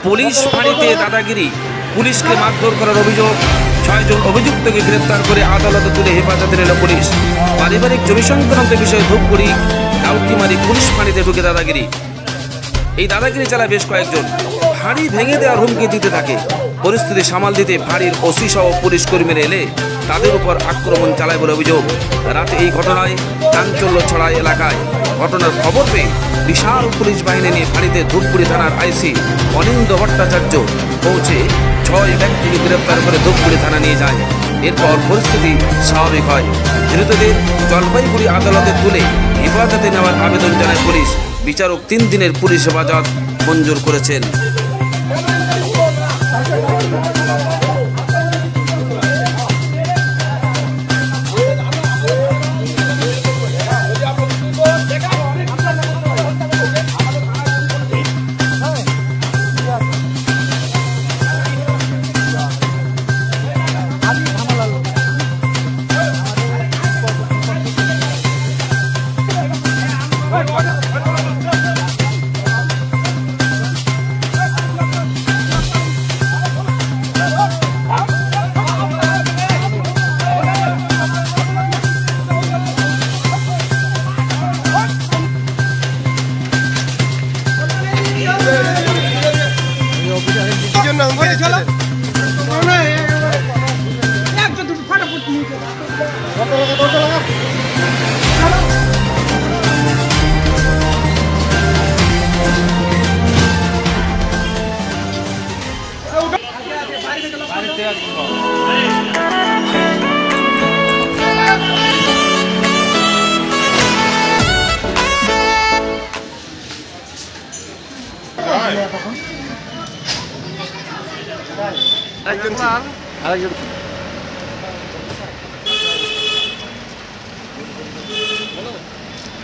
Police ফাঁড়িতে দাদাগিরি, পুলিশকে মারধর করার অভিযোগ। 6 জন অভিযুক্তকে গ্রেপ্তার করে আদালতে তুলে হেফাজতে নিল পুলিশ। পারিবারিক জমি সংক্রান্ত বিষয়ে ধূপগুড়ি ডাউকিমারি পুলিশ ফাঁড়িতে ঢুকে দাদাগিরি। এই দাদাগিরি চালায় বেশ কয়েকজন। ফাঁড়ি ভেঙে দেওয়ার হুমকি দিতে থাকে। পরিস্থিতি সামাল দিতে ফাঁড়ির ওসি সহ পুলিশ কর্মীরা এলে তাদের উপর আক্রমণ চালায় বলে অভিযোগ। রাতে এই ঘটনায় চাঞ্চল্য ছড়ায় এলাকায়। ঘটনার খবর পেয়ে বিশাল পুলিশ বাহিনী নিয়ে ফাঁড়িতে ধূপগুড়ি থানার আইসি অনিন্দ ভট্টাচার্য পৌঁছে 6 ব্যক্তিকে গ্রেপ্তার করে ধূপগুড়ি থানা নিয়ে যায়। এরপর পরিস্থিতি স্বাভাবিক হয়। ধৃতদের জলপাইগুড়ি আদালতে তুলে হেফাজতে নেওয়ার আবেদন জানায় পুলিশ। বিচারক 3 দিনের পুলিশ হেফাজত মঞ্জুর করেছেন।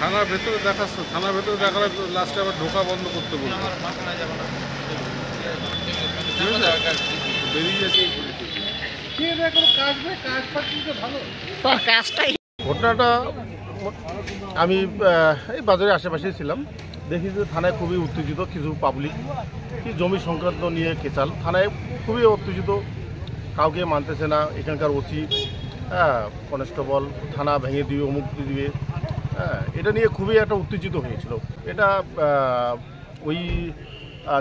থানার ভেতরে দেখাচ্ছ, থানার ভেতরে দেখালে লাস্টে আবার ঢোকা বন্ধ করতে বলবো। ঘটনাটা আমি এই বাজারের আশেপাশেই ছিলাম, দেখি যে থানায় খুবই উত্তেজিত কিছু পাবলিক, কি জমি সংক্রান্ত নিয়ে কেচাল। থানায় খুবই উত্তেজিত, কাউকে মানতেছে না। এখানকার ওসি, কনস্টেবল থানা ভেঙে দিবে, অমুক দিবে, এটা নিয়ে খুবই একটা উত্তেজিত হয়েছিল। এটা ওই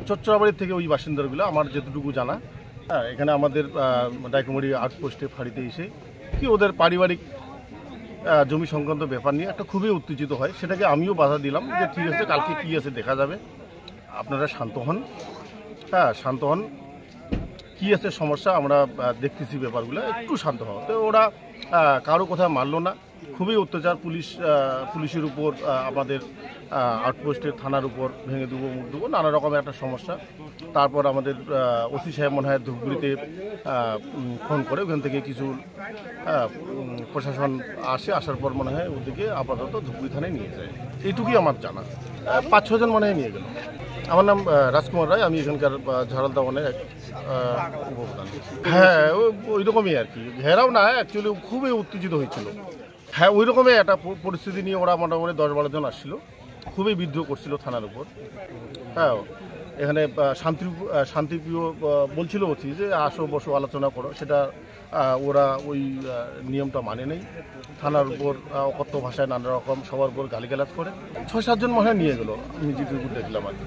চচ্চড়াবাড়ির থেকে ওই বাসিন্দাগুলো, আমার যেটুকু জানা, এখানে আমাদের ডাইকুমারি আউটপোস্টে ফাঁড়িতে এসে কি ওদের পারিবারিক জমি সংক্রান্ত ব্যাপার নিয়ে একটা খুবই উত্তেজিত হয়। সেটাকে আমিও বাধা দিলাম যে ঠিক আছে, কালকে কী আছে দেখা যাবে, আপনারা শান্ত হন, শান্ত হন, কী আছে সমস্যা আমরা দেখতেছি, ব্যাপারগুলো একটু শান্ত হওয়া। তো ওরা কারো কথা মানলো না, খুবই অত্যাচার। পুলিশের উপর, আমাদের আউটপোস্টের থানার উপর ভেঙে দেবো, মুখ দেবো, নানা রকমের একটা সমস্যা। তারপর আমাদের ওসি সাহেব মনে হয় ধূপগুড়িতে ফোন করে, ওখান থেকে কিছু প্রশাসন আসার পর মনে হয় ওদিকে আপাতত ধূপগুড়ি থানায় নিয়ে যায়। এইটুকুই আমার জানা। 5-6 জন মনে হয় নিয়ে গেল। আমার নাম রাজকুমার রায়, আমি এখানকার ঝাড়ালদা ওয়ানের এক উপপ্রধান। হ্যাঁ, ওই রকমই আর কি, ঘেরাও না, অ্যাকচুয়ালি খুবই উত্তেজিত হয়েছিল। হ্যাঁ, ওই রকমই একটা পরিস্থিতি নিয়ে ওরা মোটামুটি 10-12 জন আসছিল, খুবই বিদ্রোহ করছিল থানার উপর। হ্যাঁ, এখানে শান্তিপ্রিয় বলছিল ওসি যে আসো বসো আলোচনা করো, সেটা ওরা ওই নিয়মটা মানে নেই। থানার উপর অকথ্য ভাষায় নানা রকম সবার উপর গালিগালাজ করে। 6-7 জন মনে হয় নিয়ে গেলো, আমি যেটুকু দেখলাম আর কি।